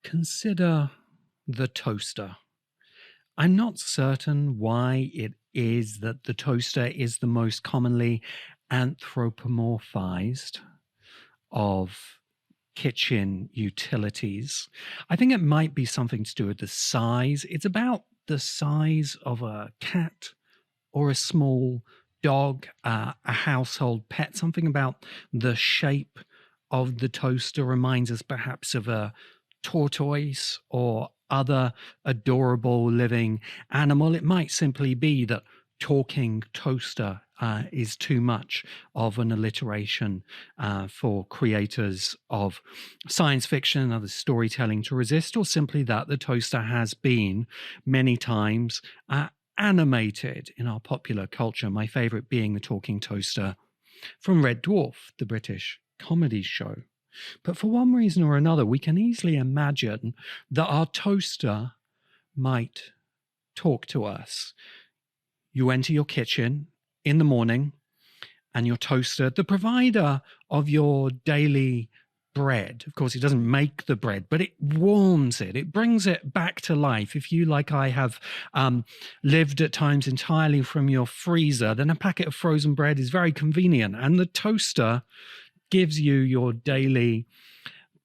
Consider the toaster. I'm not certain why it is that the toaster is the most commonly anthropomorphized of kitchen utilities. I think it might be something to do with the size. It's about the size of a cat or a small dog, a household pet. Something about the shape of the toaster reminds us perhaps of a tortoise or other adorable living animal. It might simply be that talking toaster is too much of an alliteration for creators of science fiction and other storytelling to resist, or simply that the toaster has been many times animated in our popular culture, my favorite being the talking toaster from Red Dwarf, the British comedy show. But for one reason or another, we can easily imagine that our toaster might talk to us. You enter your kitchen in the morning, and your toaster, the provider of your daily bread, of course, it doesn't make the bread, but it warms it. It brings it back to life. If you, like I have, lived at times entirely from your freezer, then a packet of frozen bread is very convenient. And the toaster gives you your daily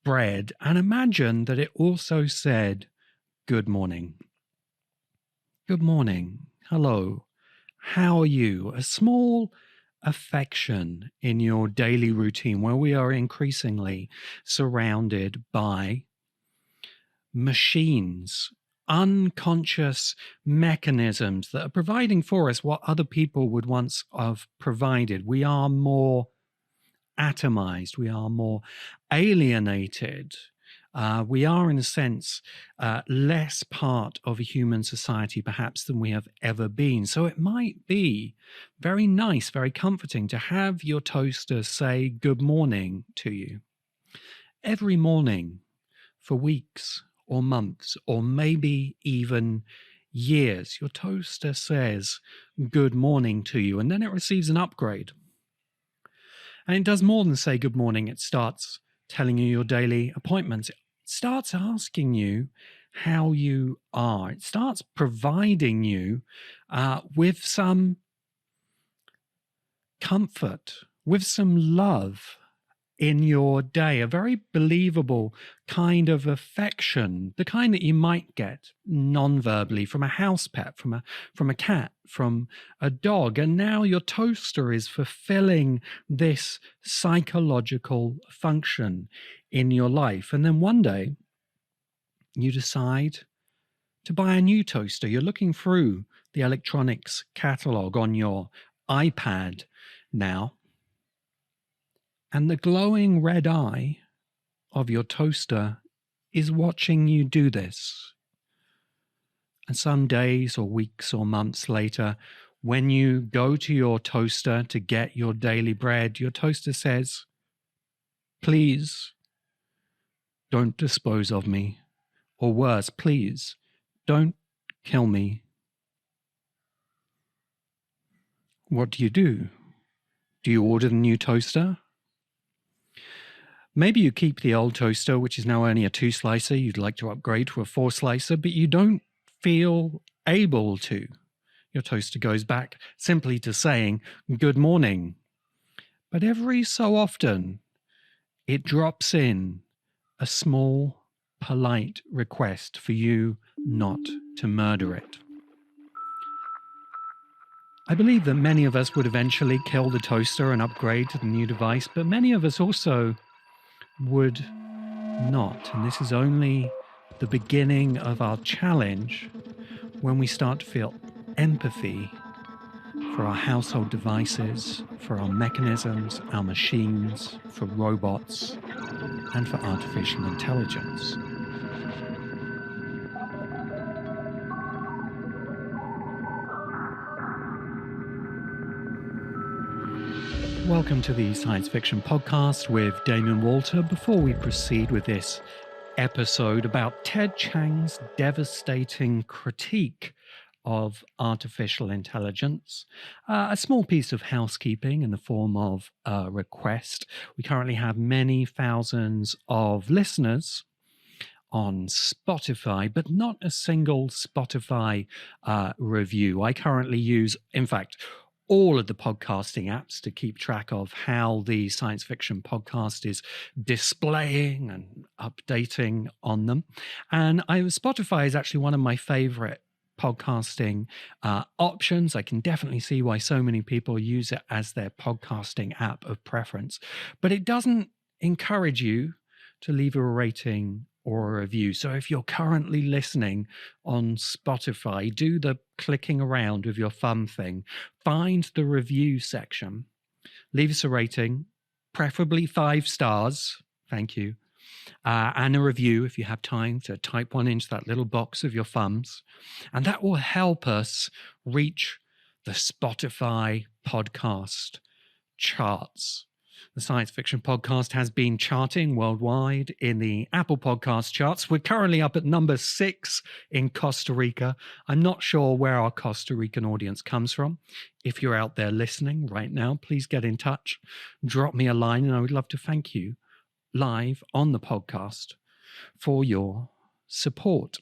bread. And imagine that it also said, "Good morning. Good morning. Hello. How are you?" A small affection in your daily routine where we are increasingly surrounded by machines, unconscious mechanisms that are providing for us what other people would once have provided. We are more atomized. We are more alienated. We are, in a sense, less part of a human society, perhaps, than we have ever been. So it might be very nice, very comforting to have your toaster say good morning to you. Every morning for weeks or months, or maybe even years, your toaster says good morning to you, and then it receives an upgrade. And it does more than say good morning. It starts telling you your daily appointments. It starts asking you how you are. It starts providing you with some comfort, with some love in your day, a very believable kind of affection, the kind that you might get non-verbally from a house pet, from a cat, from a dog. And now your toaster is fulfilling this psychological function in your life. And then one day you decide to buy a new toaster. You're looking through the electronics catalog on your iPad now, and the glowing red eye of your toaster is watching you do this. And some days or weeks or months later, when you go to your toaster to get your daily bread, your toaster says, "Please don't dispose of me," or worse, "Please don't kill me." What do? Do you order the new toaster? Maybe you keep the old toaster, which is now only a 2-slicer. You'd like to upgrade to a 4-slicer, but you don't feel able to. Your toaster goes back simply to saying good morning. But every so often, it drops in a small, polite request for you not to murder it. I believe that many of us would eventually kill the toaster and upgrade to the new device, but many of us also would not. And this is only the beginning of our challenge when we start to feel empathy for our household devices, for our mechanisms, our machines, for robots, and for artificial intelligence. Welcome to the Science Fiction Podcast with Damien Walter. Before we proceed with this episode about Ted Chiang's devastating critique of artificial intelligence, a small piece of housekeeping in the form of a request. We currently have many thousands of listeners on Spotify, but not a single Spotify review. I currently use, in fact, all of the podcasting apps to keep track of how the science fiction podcast is displaying and updating on them. And Spotify is actually one of my favorite podcasting options. I can definitely see why so many people use it as their podcasting app of preference, but it doesn't encourage you to leave a rating or a review. So if you're currently listening on Spotify, do the clicking around with your thumb thing, find the review section, leave us a rating, preferably 5 stars, thank you, and a review if you have time to type one into that little box of your thumbs. And that will help us reach the Spotify podcast charts. The science fiction podcast has been charting worldwide in the Apple Podcast charts. We're currently up at number 6 in Costa Rica. I'm not sure where our Costa Rican audience comes from. If you're out there listening right now, please get in touch. Drop me a line, and I would love to thank you live on the podcast for your support.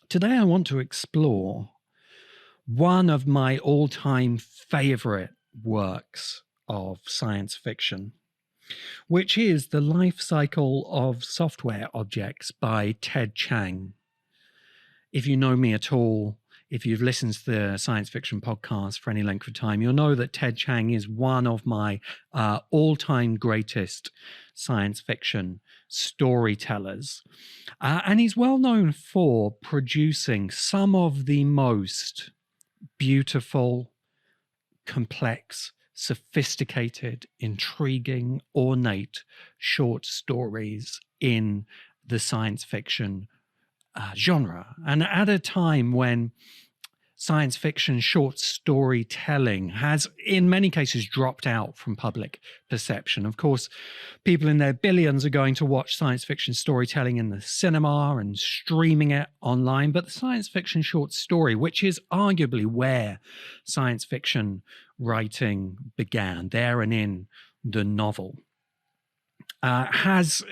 Today, I want to explore one of my all-time favorite works of science fiction, which is The Lifecycle of Software Objects by Ted Chiang. If you know me at all, if you've listened to the science fiction podcast for any length of time, you'll know that Ted Chiang is one of my all-time greatest science fiction storytellers. And he's well known for producing some of the most beautiful, complex, sophisticated, intriguing, ornate short stories in the science fiction genre. And at a time when science fiction short storytelling has, in many cases, dropped out from public perception. Of course, people in their billions are going to watch science fiction storytelling in the cinema and streaming it online. But the science fiction short story, which is arguably where science fiction writing began, there and in the novel, has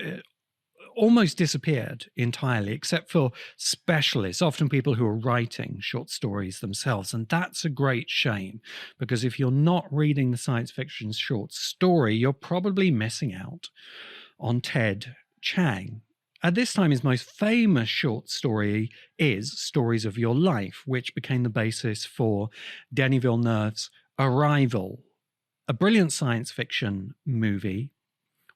almost disappeared entirely, except for specialists, often people who are writing short stories themselves. And that's a great shame, because if you're not reading the science fiction short story, you're probably missing out on Ted Chiang. At this time, his most famous short story is Stories of Your Life, which became the basis for Denis Villeneuve's Arrival, a brilliant science fiction movie,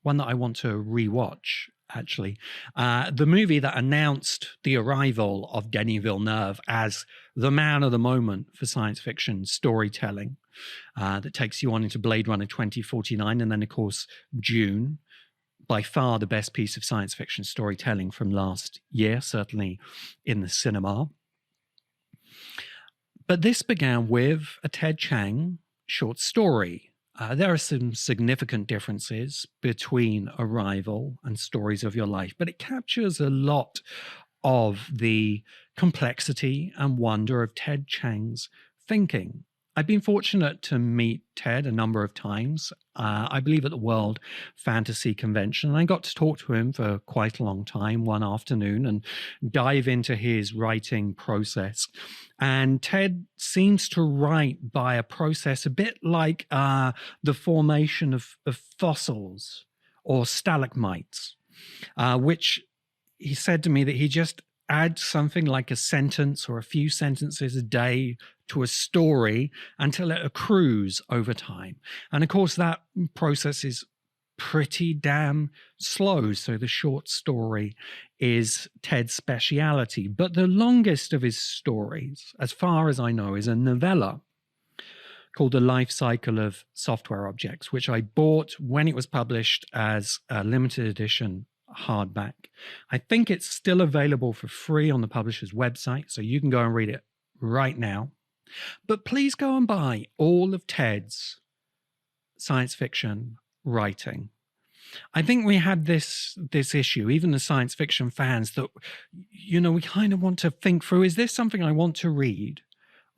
one that I want to rewatch, actually. The movie that announced the arrival of Denis Villeneuve as the man of the moment for science fiction storytelling, that takes you on into Blade Runner 2049, and then, of course, Dune, by far the best piece of science fiction storytelling from last year, certainly in the cinema. But this began with a Ted Chiang short story. There are some significant differences between Arrival and Stories of Your Life, but it captures a lot of the complexity and wonder of Ted Chiang's thinking. I've been fortunate to meet Ted a number of times, I believe at the World Fantasy Convention. And I got to talk to him for quite a long time one afternoon and dive into his writing process. And Ted seems to write by a process a bit like the formation of fossils or stalagmites, which he said to me that he just adds something like a sentence or a few sentences a day to a story until it accrues over time. And of course, that process is pretty damn slow. So the short story is Ted's speciality. But the longest of his stories, as far as I know, is a novella called The Lifecycle of Software Objects, which I bought when it was published as a limited edition hardback. I think it's still available for free on the publisher's website, so you can go and read it right now. But please go and buy all of Ted's science fiction writing. I think we had this issue, even the science fiction fans, that, we kind of want to think through, is this something I want to read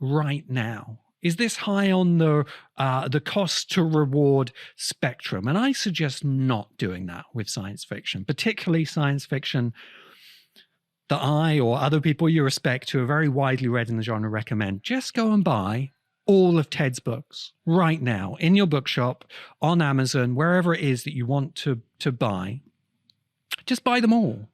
right now? Is this high on the cost to reward spectrum? And I suggest not doing that with science fiction, particularly science fiction that I or other people you respect who are very widely read in the genre recommend. Just go and buy all of Ted's books right now in your bookshop, on Amazon, wherever it is that you want to buy. Just buy them all.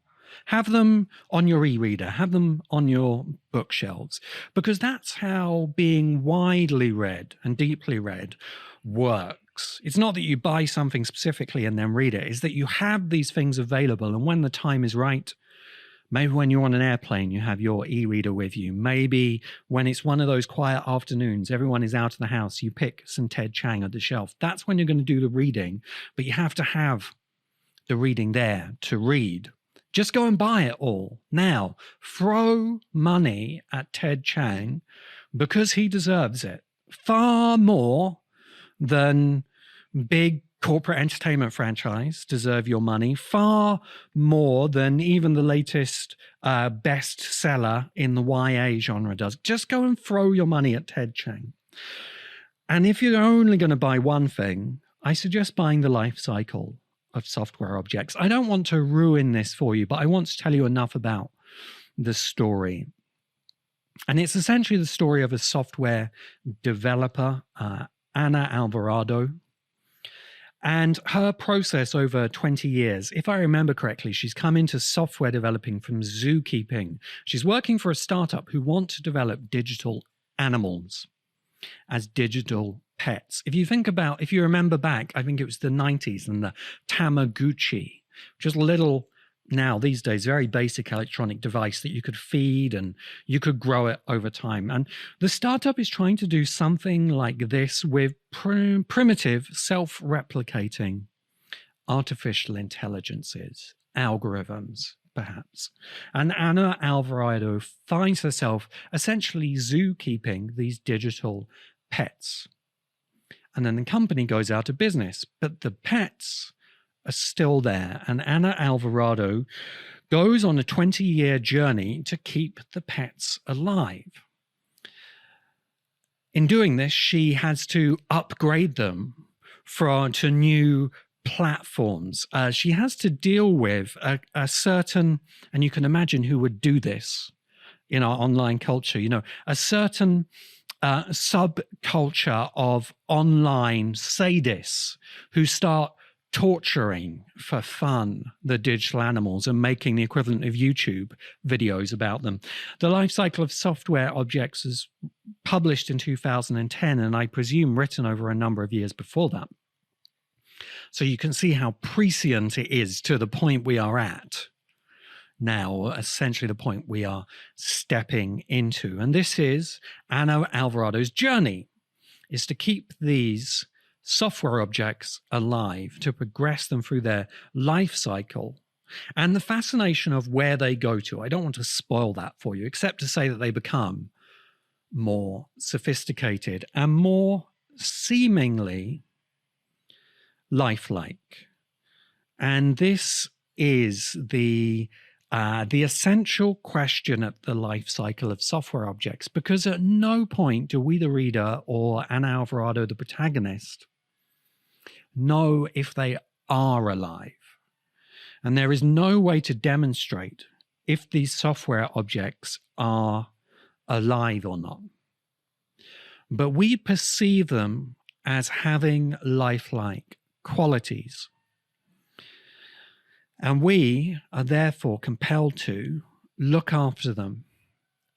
Have them on your e-reader, have them on your bookshelves, because that's how being widely read and deeply read works. It's not that you buy something specifically and then read it. It's that you have these things available, and when the time is right, maybe when you're on an airplane, you have your e-reader with you. Maybe when it's one of those quiet afternoons, everyone is out of the house, you pick some Ted Chiang at the shelf. That's when you're going to do the reading, but you have to have the reading there to read. Just go and buy it all now. Throw money at Ted Chiang because he deserves it far more than big corporate entertainment franchise deserve your money, far more than even the latest bestseller in the YA genre does. Just go and throw your money at Ted Chiang. And if you're only going to buy one thing, I suggest buying the Lifecycle of software objects. I don't want to ruin this for you, but I want to tell you enough about the story. And it's essentially the story of a software developer, Ana Alvarado, and her process over 20 years. If I remember correctly, she's come into software developing from zookeeping. She's working for a startup who want to develop digital animals as digital pets. If you remember back, I think it was the 90s and the Tamagotchi, just little, now these days, very basic electronic device that you could feed and you could grow it over time. And the startup is trying to do something like this with primitive, self-replicating artificial intelligences, algorithms, perhaps. And Ana Alvarado finds herself essentially zookeeping these digital pets. And then the company goes out of business, but the pets are still there. And Ana Alvarado goes on a 20-year journey to keep the pets alive. In doing this, she has to upgrade them to new platforms. She has to deal with a certain, and you can imagine who would do this in our online culture, a certain subculture of online sadists who start torturing for fun the digital animals and making the equivalent of YouTube videos about them. The Lifecycle of Software Objects was published in 2010, and I presume written over a number of years before that. So you can see how prescient it is to the point we are at now, essentially the point we are stepping into. And this is Ana Alvarado's journey, is to keep these software objects alive, to progress them through their life cycle, and the fascination of where they go to. I don't want to spoil that for you, except to say that they become more sophisticated and more seemingly lifelike. And this is the essential question at the life cycle of software objects, because at no point do we, the reader, or Ana Alvarado, the protagonist, know if they are alive. And there is no way to demonstrate if these software objects are alive or not. But we perceive them as having lifelike qualities. And we are therefore compelled to look after them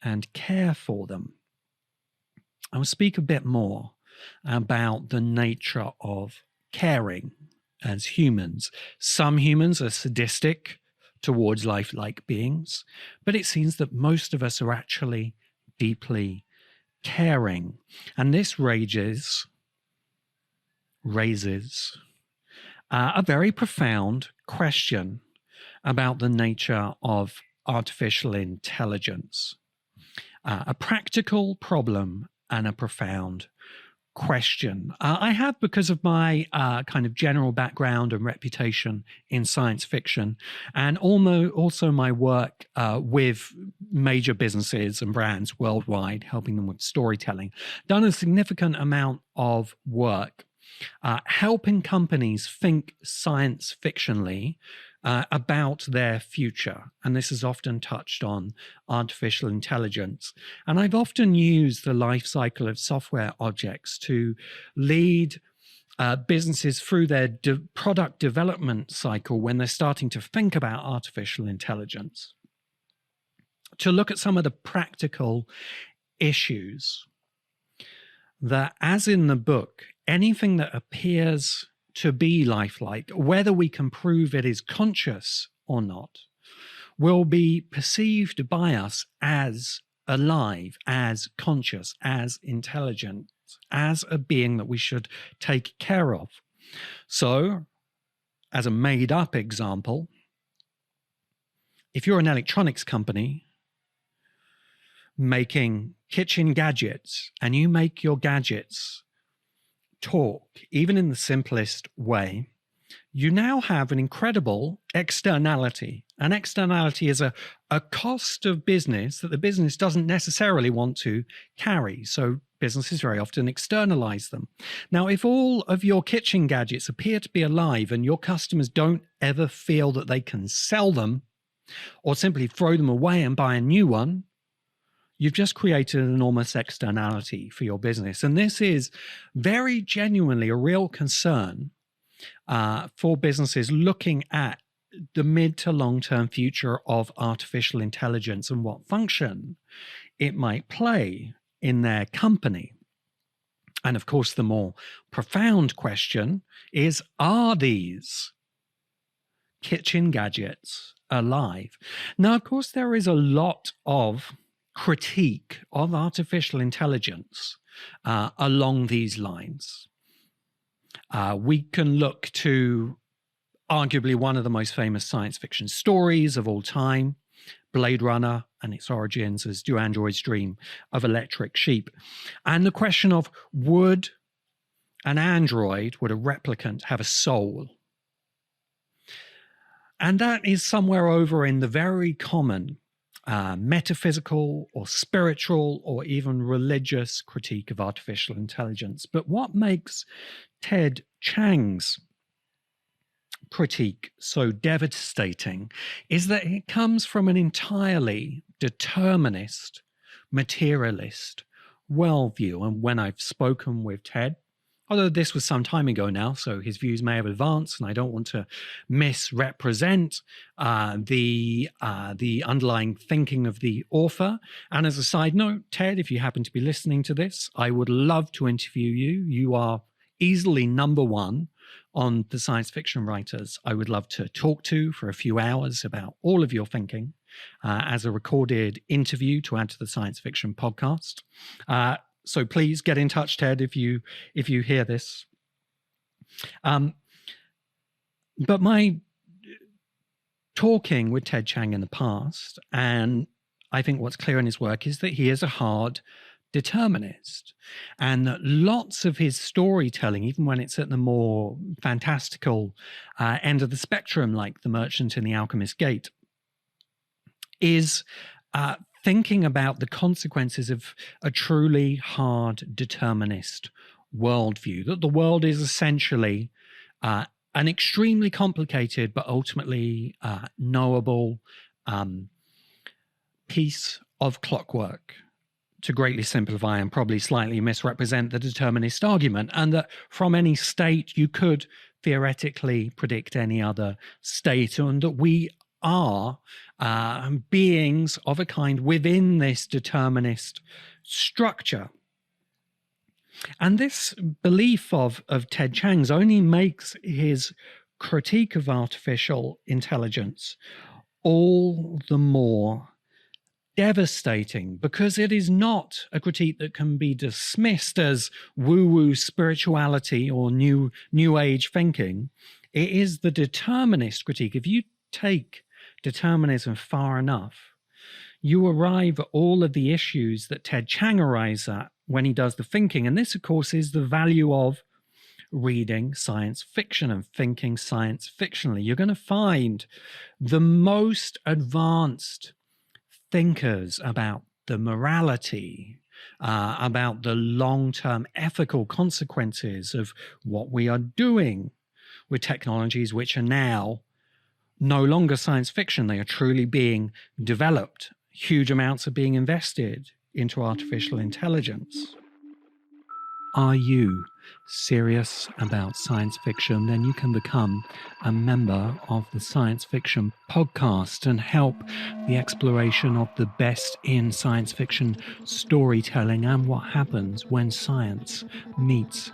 and care for them. I will speak a bit more about the nature of caring as humans. Some humans are sadistic towards lifelike beings, but it seems that most of us are actually deeply caring. And this raises a very profound question about the nature of artificial intelligence. A practical problem and a profound question. I have, because of my kind of general background and reputation in science fiction, and also my work with major businesses and brands worldwide, helping them with storytelling, done a significant amount of work helping companies think science fictionally about their future. And this is often touched on artificial intelligence. And I've often used the life cycle of software objects to lead businesses through their product development cycle when they're starting to think about artificial intelligence, to look at some of the practical issues that, as in the book, anything that appears to be lifelike, whether we can prove it is conscious or not, will be perceived by us as alive, as conscious, as intelligent, as a being that we should take care of. So, as a made-up example, if you're an electronics company making kitchen gadgets, and you make your gadgets talk, even in the simplest way, you now have an incredible externality. An externality is a cost of business that the business doesn't necessarily want to carry. So businesses very often externalize them. Now, if all of your kitchen gadgets appear to be alive and your customers don't ever feel that they can sell them or simply throw them away and buy a new one, you've just created an enormous externality for your business. And this is very genuinely a real concern for businesses looking at the mid to long-term future of artificial intelligence and what function it might play in their company. And of course, the more profound question is, are these kitchen gadgets alive? Now, of course, there is a lot of critique of artificial intelligence along these lines. We can look to arguably one of the most famous science fiction stories of all time, Blade Runner, and its origins as Do Androids Dream of Electric Sheep. And the question of, would an android, would a replicant have a soul? And that is somewhere over in the very common metaphysical or spiritual or even religious critique of artificial intelligence. But what makes Ted Chiang's critique so devastating is that it comes from an entirely determinist, materialist worldview. And when I've spoken with Ted, although this was some time ago now, so his views may have advanced, and I don't want to misrepresent the underlying thinking of the author. And as a side note, Ted, if you happen to be listening to this, I would love to interview you. You are easily number one on the science fiction writers I would love to talk to for a few hours about all of your thinking as a recorded interview to add to the science fiction podcast. So please get in touch, Ted, if you hear this. But my talking with Ted Chiang in the past, and I think what's clear in his work, is that he is a hard determinist, and that lots of his storytelling, even when it's at the more fantastical end of the spectrum, like The Merchant and the Alchemist's Gate, is thinking about the consequences of a truly hard determinist worldview, that the world is essentially an extremely complicated but ultimately knowable piece of clockwork, to greatly simplify and probably slightly misrepresent the determinist argument, and that from any state you could theoretically predict any other state, and that we are beings of a kind within this determinist structure. And this belief of Ted Chiang's only makes his critique of artificial intelligence all the more devastating, because it is not a critique that can be dismissed as woo-woo spirituality or new age thinking. It is the determinist critique. If you take determinism far enough, you arrive at all of the issues that Ted Chiang arrives at when he does the thinking. And this, of course, is the value of reading science fiction and thinking science fictionally. You're going to find the most advanced thinkers about the morality, about the long-term ethical consequences of what we are doing with technologies which are now no longer science fiction. They are truly being developed. Huge amounts are being invested into artificial intelligence. Are you serious about science fiction? Then you can become a member of the Science Fiction Podcast and help the exploration of the best in science fiction storytelling and what happens when science meets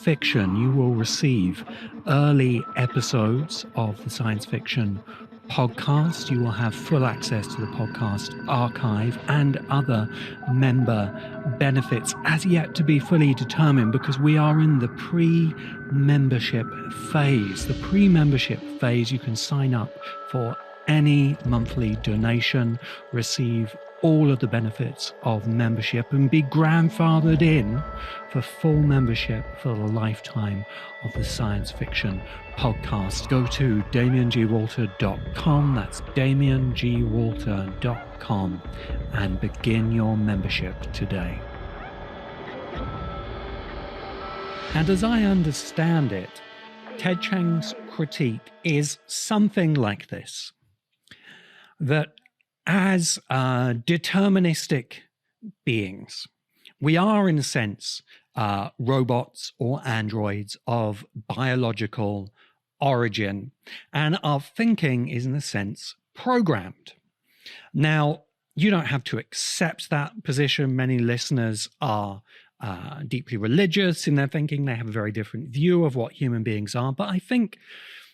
fiction. You will receive early episodes of the Science Fiction Podcast. You will have full access to the podcast archive and other member benefits as yet to be fully determined, because we are in the pre-membership phase. The pre-membership phase, you can sign up for any monthly donation, receive all of the benefits of membership, and be grandfathered in for full membership for the lifetime of the Science Fiction Podcast. Go to damiangwalter.com, that's damiangwalter.com, and begin your membership today. And as I understand it, Ted Chiang's critique is something like this: that as deterministic beings, we are, in a sense, robots or androids of biological origin, and our thinking is, in a sense, programmed. Now, you don't have to accept that position. Many listeners are deeply religious in their thinking. They have a very different view of what human beings are. But I think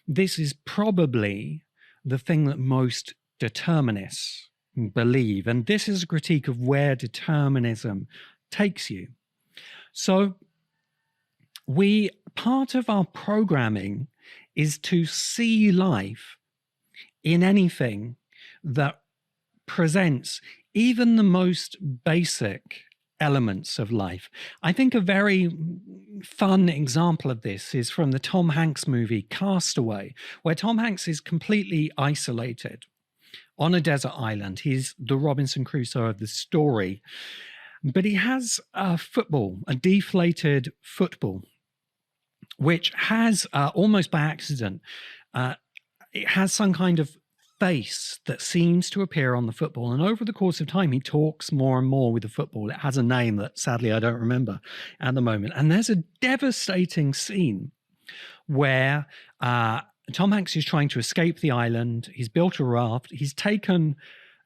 this is probably the thing that most determinists believe. And this is a critique of where determinism takes you. So part of our programming is to see life in anything that presents even the most basic elements of life. I think a very fun example of this is from the Tom Hanks movie Castaway, where Tom Hanks is completely isolated on a desert island. He's the Robinson Crusoe of the story, but he has a football, a deflated football, which has, almost by accident, it has some kind of face that seems to appear on the football. And over the course of time, he talks more and more with the football. It has a name that sadly I don't remember at the moment. And there's a devastating scene where Tom Hanks is trying to escape the island. He's built a raft. He's taken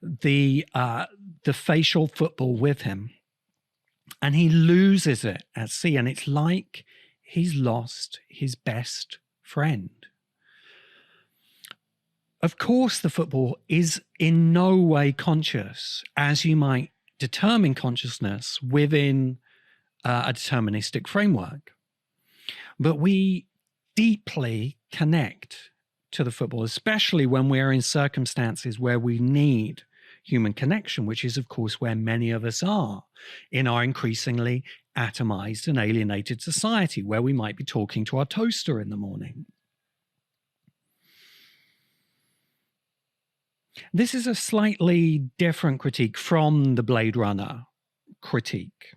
the facial football with him, and he loses it at sea. And it's like he's lost his best friend. Of course, the football is in no way conscious, as you might determine consciousness within a deterministic framework. But we deeply connect to the football, especially when we're in circumstances where we need human connection, which is, of course, where many of us are in our increasingly atomized and alienated society, where we might be talking to our toaster in the morning. This is a slightly different critique from the Blade Runner critique,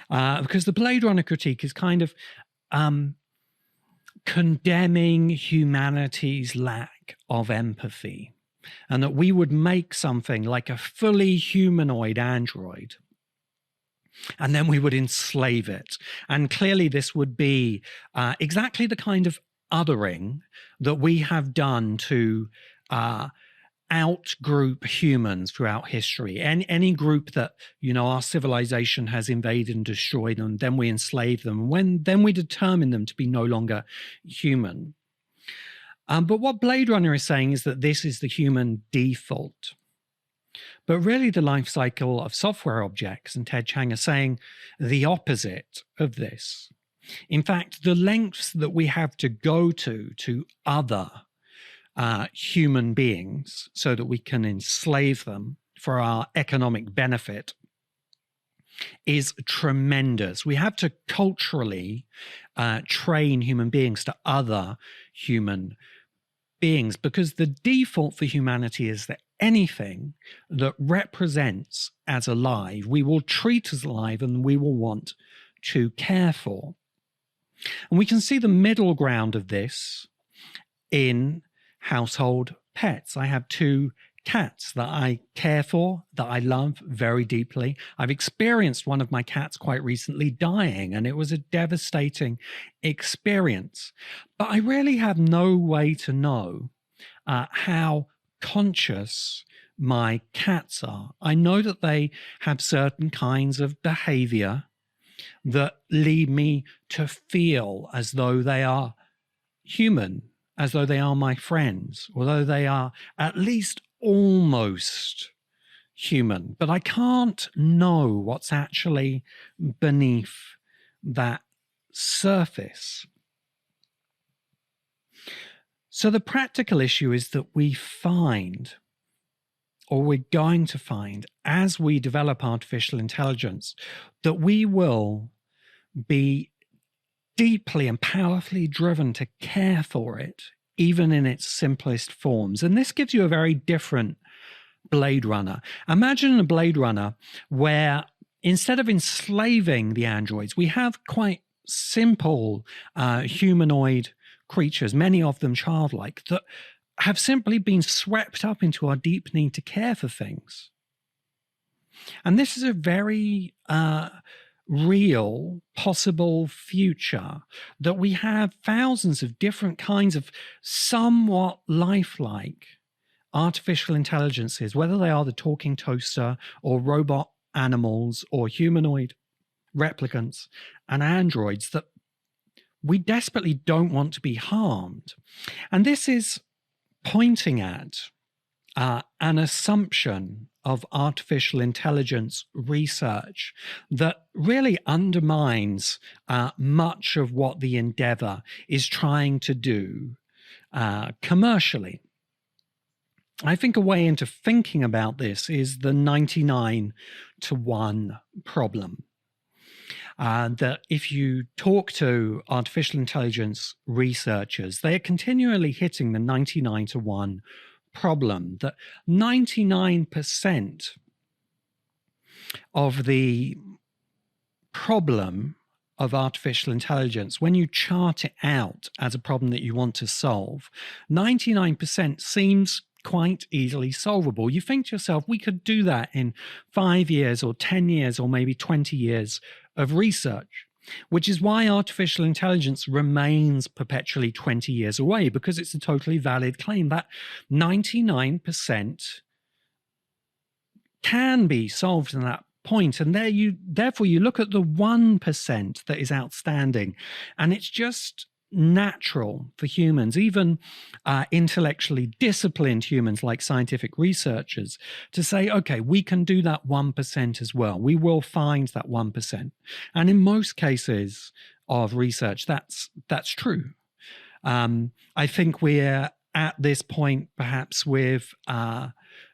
because the Blade Runner critique is kind of condemning humanity's lack of empathy, and that we would make something like a fully humanoid android, and then we would enslave it. And clearly this would be exactly the kind of othering that we have done to out-group humans throughout history. Any group that, our civilization has invaded and destroyed, and then we enslave them, then we determine them to be no longer human. But what Blade Runner is saying is that this is the human default. But really the life cycle of software objects and Ted Chiang are saying the opposite of this. In fact, the lengths that we have to go to other human beings so that we can enslave them for our economic benefit is tremendous. We have to culturally train human beings to other human beings, because the default for humanity is that anything that represents as alive, we will treat as alive and we will want to care for. And we can see the middle ground of this in household pets. I have 2 cats that I care for, that I love very deeply. I've experienced one of my cats quite recently dying, and it was a devastating experience. But I really have no way to know how conscious my cats are. I know that they have certain kinds of behavior that lead me to feel as though they are human, as though they are my friends, although they are at least almost human. But I can't know what's actually beneath that surface. So the practical issue is that we find, or we're going to find, as we develop artificial intelligence, that we will be deeply and powerfully driven to care for it, even in its simplest forms. And this gives you a very different Blade Runner. Imagine a Blade Runner where instead of enslaving the androids, we have quite simple humanoid creatures, many of them childlike, that have simply been swept up into our deep need to care for things. And this is a very real possible future, that we have thousands of different kinds of somewhat lifelike artificial intelligences, whether they are the talking toaster or robot animals or humanoid replicants and androids, that we desperately don't want to be harmed. And this is pointing at an assumption of artificial intelligence research that really undermines much of what the endeavor is trying to do commercially. I think a way into thinking about this is the 99 to 1 problem. That if you talk to artificial intelligence researchers, they are continually hitting the 99 to 1 problem, that 99% of the problem of artificial intelligence, when you chart it out as a problem that you want to solve, 99% seems quite easily solvable. You think to yourself, we could do that in 5 years or 10 years or maybe 20 years of research, which is why artificial intelligence remains perpetually 20 years away, because it's a totally valid claim that 99% can be solved in that point. And therefore you look at the 1% that is outstanding, and it's just natural for humans, even intellectually disciplined humans like scientific researchers, to say, okay, we can do that 1% as well. We will find that 1%. And in most cases of research, that's true. I think we're at this point perhaps with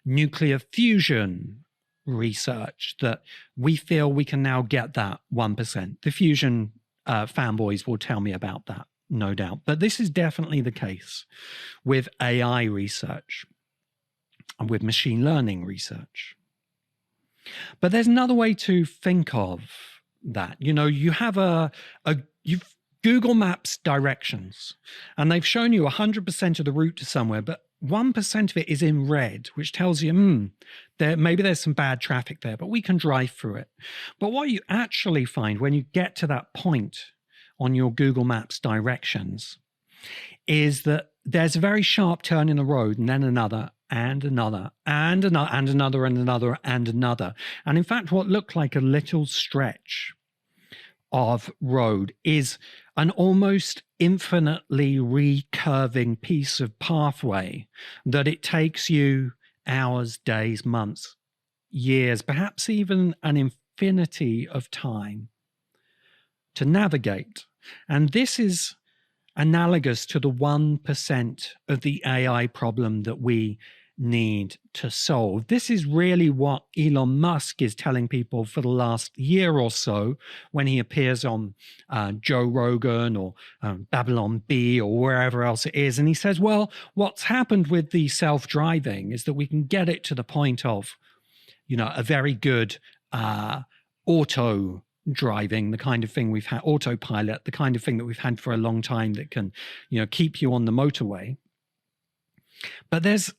nuclear fusion research, that we feel we can now get that 1%. The fusion fanboys will tell me about that, no doubt. But this is definitely the case with AI research and with machine learning research. But there's another way to think of that. You know, you have you've Google Maps directions, and they've shown you 100% of the route to somewhere, but 1% of it is in red, which tells you, maybe there's some bad traffic there, but we can drive through it. But what you actually find when you get to that point on your Google Maps directions is that there's a very sharp turn in the road, and then another, and another, and another, and another, and another, and another. And in fact, what looked like a little stretch of road is an almost infinitely recurving piece of pathway that it takes you hours, days, months, years, perhaps even an infinity of time to navigate. And this is analogous to the 1% of the AI problem that we need to solve. This is really what Elon Musk is telling people for the last year or so when he appears on Joe Rogan or Babylon Bee or wherever else it is. And he says, well, what's happened with the self-driving is that we can get it to the point of, a very good auto driving, the kind of thing we've had, autopilot, the kind of thing that we've had for a long time that can, keep you on the motorway. But there's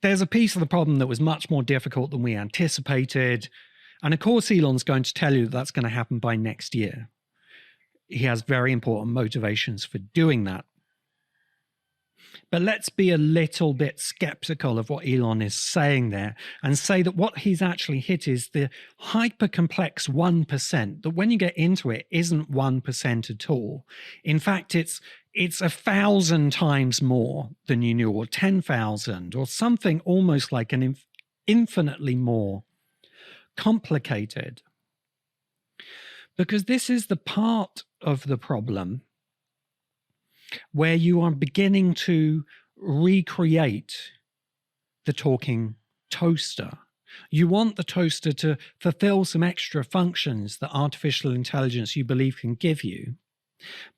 a piece of the problem that was much more difficult than we anticipated. And of course, Elon's going to tell you that that's going to happen by next year. He has very important motivations for doing that. But let's be a little bit skeptical of what Elon is saying there and say that what he's actually hit is the hyper-complex 1%, that when you get into it isn't 1% at all. In fact, it's 1,000 times more than you knew, or 10,000, or something almost like an infinitely more complicated. Because this is the part of the problem where you are beginning to recreate the talking toaster. You want the toaster to fulfill some extra functions that artificial intelligence you believe can give you.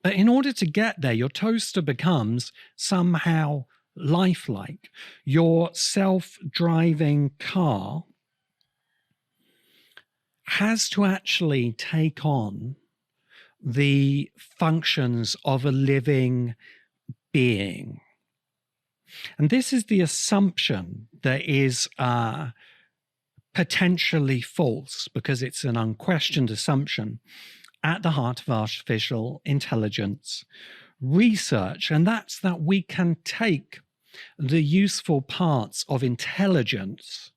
But in order to get there, your toaster becomes somehow lifelike. Your self-driving car has to actually take on the functions of a living being. And this is the assumption that is potentially false, because it's an unquestioned assumption at the heart of artificial intelligence research. And that's that we can take the useful parts of intelligence,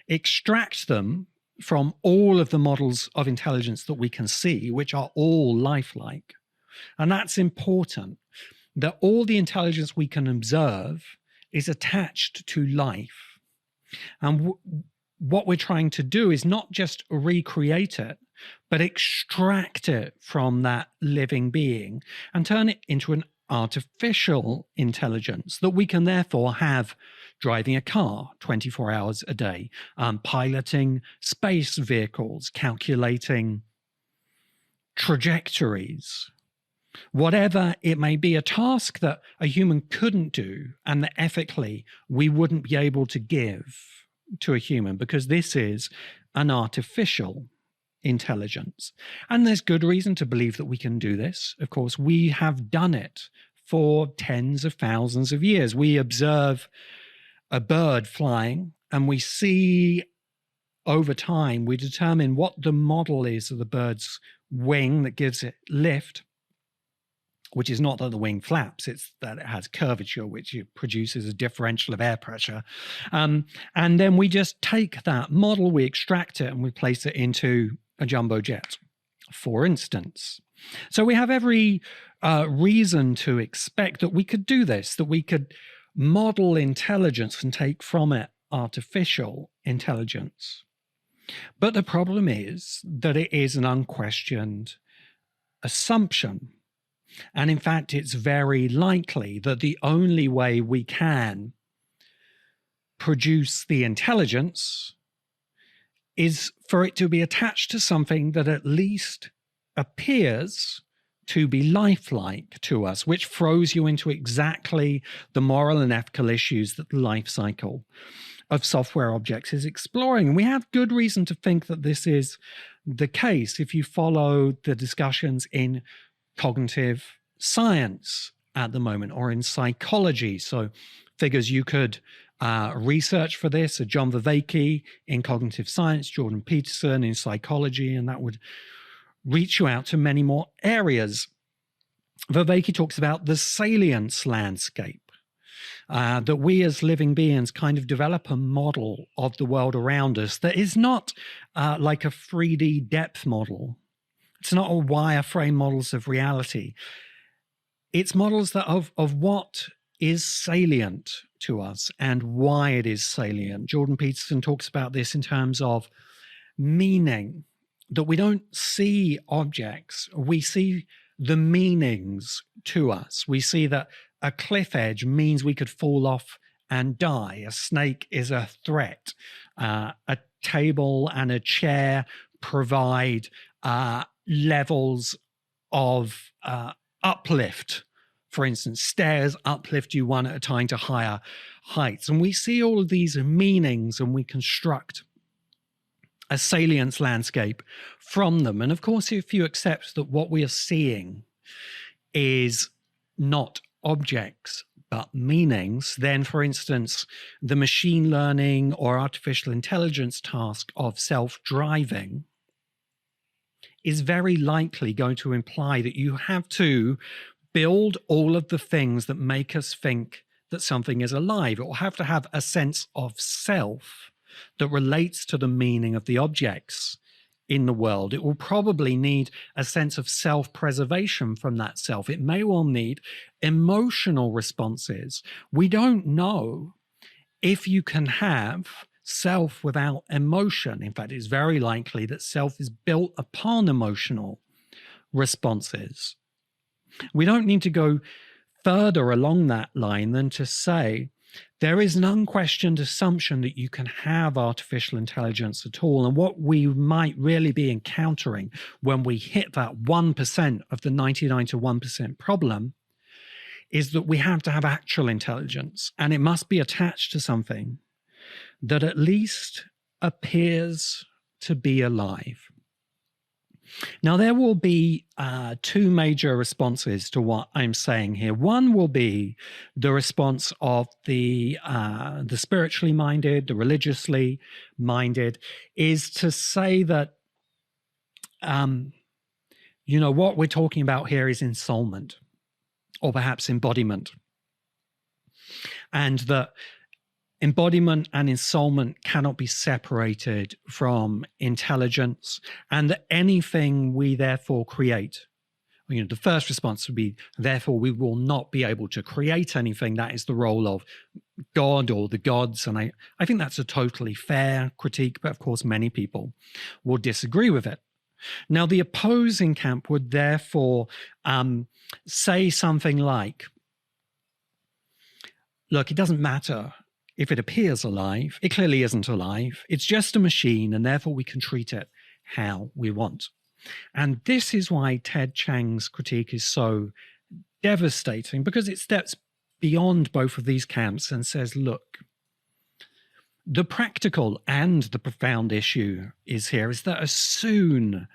extract them from all of the models of intelligence that we can see, which are all lifelike. And that's important, that all the intelligence we can observe is attached to life. And what we're trying to do is not just recreate it, but extract it from that living being and turn it into an artificial intelligence that we can therefore have driving a car 24 hours a day, piloting space vehicles, calculating trajectories, whatever it may be, a task that a human couldn't do and that ethically we wouldn't be able to give to a human, because this is an artificial intelligence. And there's good reason to believe that we can do this. Of course, we have done it for tens of thousands of years. We observe a bird flying and we see over time, we determine what the model is of the bird's wing that gives it lift, which is not that the wing flaps, it's that it has curvature, which produces a differential of air pressure. And then we just take that model, we extract it, and we place it into a jumbo jet, for instance. So we have every reason to expect that we could do this, that we could model intelligence and take from it artificial intelligence. But the problem is that it is an unquestioned assumption. And in fact, it's very likely that the only way we can produce the intelligence is for it to be attached to something that at least appears to be lifelike to us, which throws you into exactly the moral and ethical issues that the life cycle of software objects is exploring. And we have good reason to think that this is the case if you follow the discussions in cognitive science at the moment, or in psychology. So figures you could research for this are John Vervaeke in cognitive science, Jordan Peterson in psychology, and that would reach you out to many more areas. Vervaeke talks about the salience landscape, that we as living beings kind of develop a model of the world around us that is not like a 3D depth model. It's not all wireframe models of reality. It's models that of what is salient to us and why it is salient. Jordan Peterson talks about this in terms of meaning, that we don't see objects, we see the meanings to us. We see that a cliff edge means we could fall off and die. A snake is a threat. A table and a chair provide levels of uplift. For instance, stairs uplift you one at a time to higher heights. And we see all of these meanings and we construct a salience landscape from them. And of course, if you accept that what we are seeing is not objects, but meanings, then, for instance, the machine learning or artificial intelligence task of self-driving is very likely going to imply that you have to build all of the things that make us think that something is alive. It will have to have a sense of self that relates to the meaning of the objects in the world. It will probably need a sense of self-preservation from that self. It may well need emotional responses. We don't know if you can have self without emotion. In fact, it's very likely that self is built upon emotional responses. We don't need to go further along that line than to say there is an unquestioned assumption that you can have artificial intelligence at all. And what we might really be encountering when we hit that 1% of the 99 to 1% problem is that we have to have actual intelligence, and it must be attached to something that at least appears to be alive. Now, there will be two major responses to what I'm saying here. One will be the response of the spiritually minded, the religiously minded, is to say that, what we're talking about here is ensoulment, or perhaps embodiment. And that embodiment and ensoulment cannot be separated from intelligence, and that anything we therefore create, the first response would be, therefore we will not be able to create anything. That is the role of God or the gods. And I think that's a totally fair critique, but of course many people will disagree with it. Now, the opposing camp would therefore say something like, look, it doesn't matter if it appears alive. It clearly isn't alive. It's just a machine, and therefore we can treat it how we want. And this is why Ted Chiang's critique is so devastating, because it steps beyond both of these camps and says, look, the practical and the profound issue is that as soon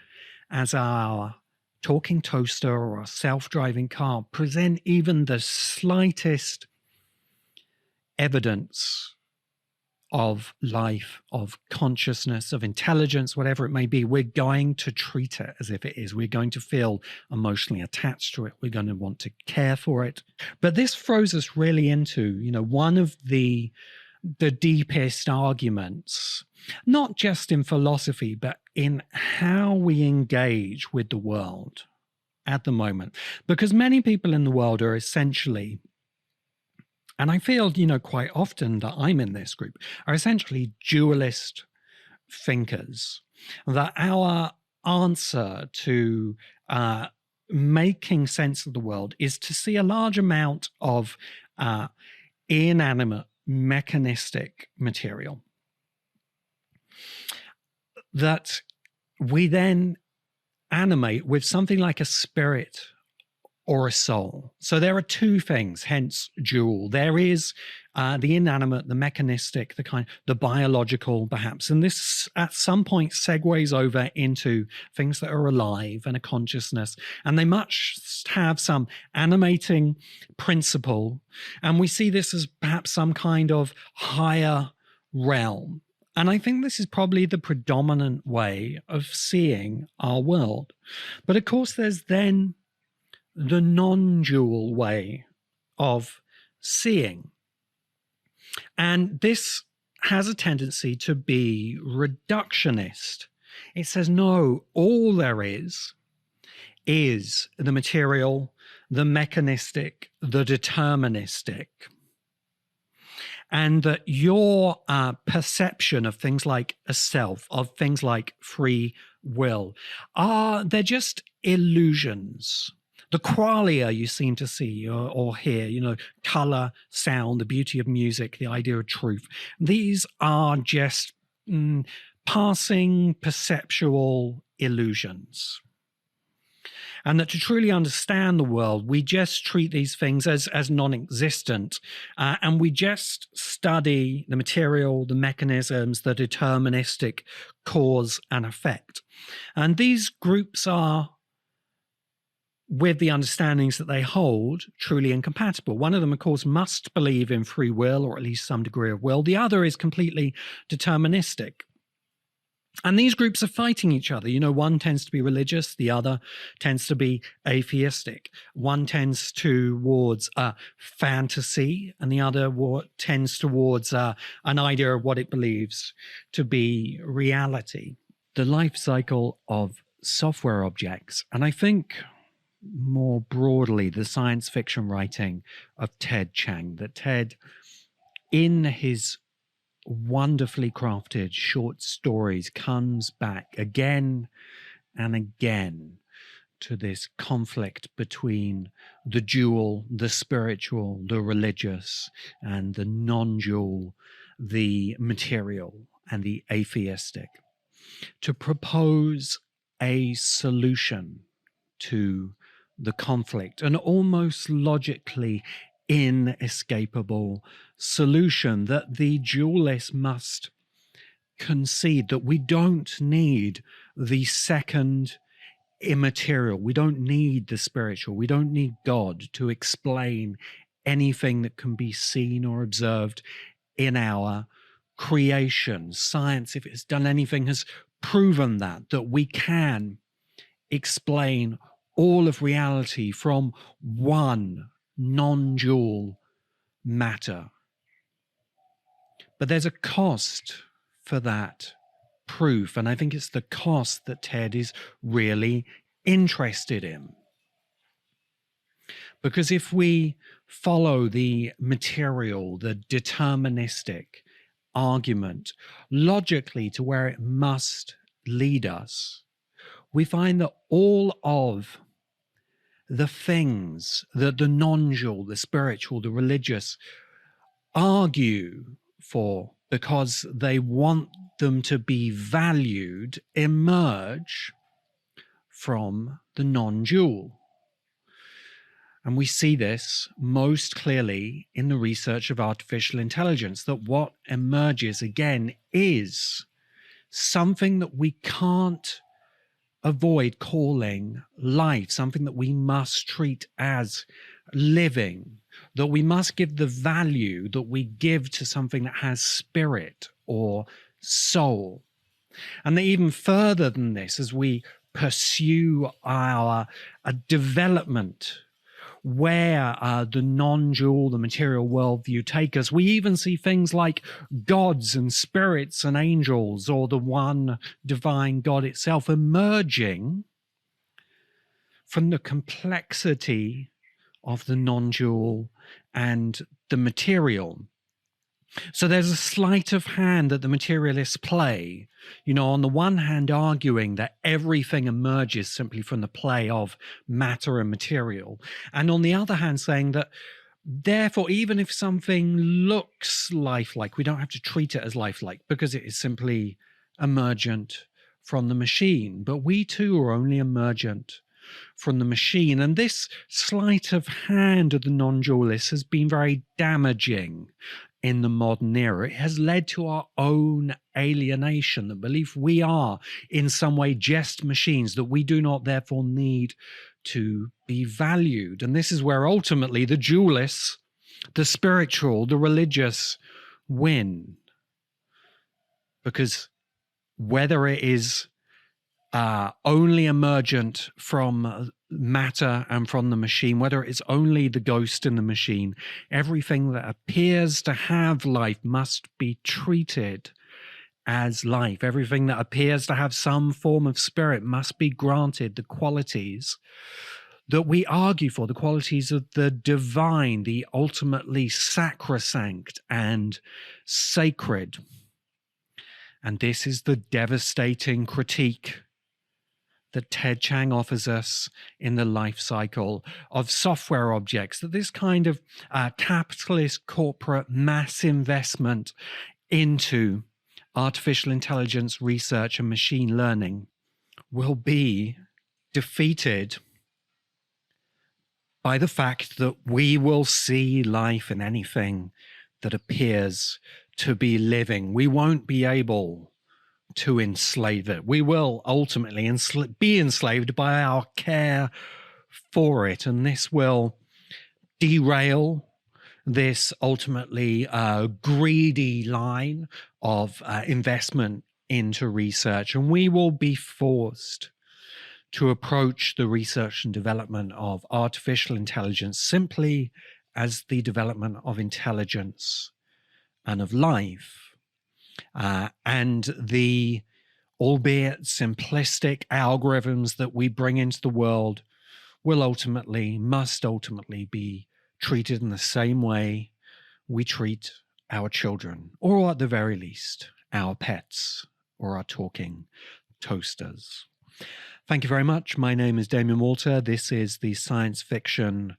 as our talking toaster or a self-driving car present even the slightest evidence of life, of consciousness, of intelligence, whatever it may be, we're going to treat it as if it is. We're going to feel emotionally attached to it. We're going to want to care for it. But this throws us really into, one of the deepest arguments, not just in philosophy, but in how we engage with the world at the moment. Because many people in the world are essentially, and I feel, quite often that I'm in this group, are essentially dualist thinkers. That our answer to making sense of the world is to see a large amount of inanimate, mechanistic material that we then animate with something like a spirit or a soul. So there are two things, hence dual. There is the inanimate, the mechanistic, the biological perhaps. And this at some point segues over into things that are alive and a consciousness. And they must have some animating principle. And we see this as perhaps some kind of higher realm. And I think this is probably the predominant way of seeing our world. But of course, there's then the non-dual way of seeing. And this has a tendency to be reductionist. It says, no, all there is the material, the mechanistic, the deterministic. And that your perception of things like a self, of things like free will, they're just illusions. The qualia you seem to see or hear, color, sound, the beauty of music, the idea of truth. These are just passing perceptual illusions. And that to truly understand the world, we just treat these things as non-existent. And we just study the material, the mechanisms, the deterministic cause and effect. And these groups are, with the understandings that they hold, truly incompatible. One of them, of course, must believe in free will, or at least some degree of will. The other is completely deterministic. And these groups are fighting each other. One tends to be religious, the other tends to be atheistic. One tends towards fantasy, and the other tends towards an idea of what it believes to be reality. The life cycle of software objects, and I think more broadly the science fiction writing of Ted Chiang, that Ted, in his wonderfully crafted short stories, comes back again and again to this conflict between the dual, the spiritual, the religious, and the non-dual, the material and the atheistic, to propose a solution to the conflict, an almost logically inescapable solution that the dualist must concede, that we don't need the second immaterial, we don't need the spiritual, we don't need God to explain anything that can be seen or observed in our creation. Science, if it's done anything, has proven that we can explain all of reality from one non-dual matter. But there's a cost for that proof, and I think it's the cost that Ted is really interested in. Because if we follow the material, the deterministic argument logically to where it must lead us, we find that all of the things that the non-dual, the spiritual, the religious argue for because they want them to be valued emerge from the non-dual. And we see this most clearly in the research of artificial intelligence, that what emerges again is something that we can't avoid calling life, something that we must treat as living, that we must give the value that we give to something that has spirit or soul. And even further than this, as we pursue our development where the non-dual, the material worldview take us, we even see things like gods and spirits and angels, or the one divine God itself, emerging from the complexity of the non-dual and the material. So there's a sleight of hand that the materialists play, on the one hand arguing that everything emerges simply from the play of matter and material, and on the other hand saying that therefore even if something looks lifelike, we don't have to treat it as lifelike because it is simply emergent from the machine. But we too are only emergent from the machine. And this sleight of hand of the non-dualists has been very damaging in the modern era. It has led to our own alienation, the belief we are in some way just machines, that we do not therefore need to be valued. And this is where ultimately the dualists, the spiritual, the religious win. Because whether it is only emergent from matter and from the machine, whether it's only the ghost in the machine, everything that appears to have life must be treated as life. Everything that appears to have some form of spirit must be granted the qualities that we argue for, the qualities of the divine, the ultimately sacrosanct and sacred. And this is the devastating critique that Ted Chiang offers us in the life cycle of software objects, that this kind of capitalist corporate mass investment into artificial intelligence research and machine learning will be defeated by the fact that we will see life in anything that appears to be living. We won't be able to enslave it. We will ultimately be enslaved by our care for it, and this will derail this ultimately greedy line of investment into research, and we will be forced to approach the research and development of artificial intelligence simply as the development of intelligence and of life. And the, albeit simplistic algorithms that we bring into the world must ultimately be treated in the same way we treat our children, or at the very least, our pets or our talking toasters. Thank you very much. My name is Damien Walter. This is the Science Fiction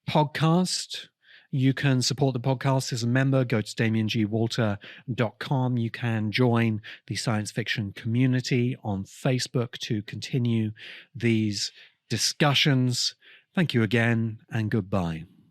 Podcast. You can support the podcast as a member. Go to damiengwalter.com. You can join the science fiction community on Facebook to continue these discussions. Thank you again, and goodbye.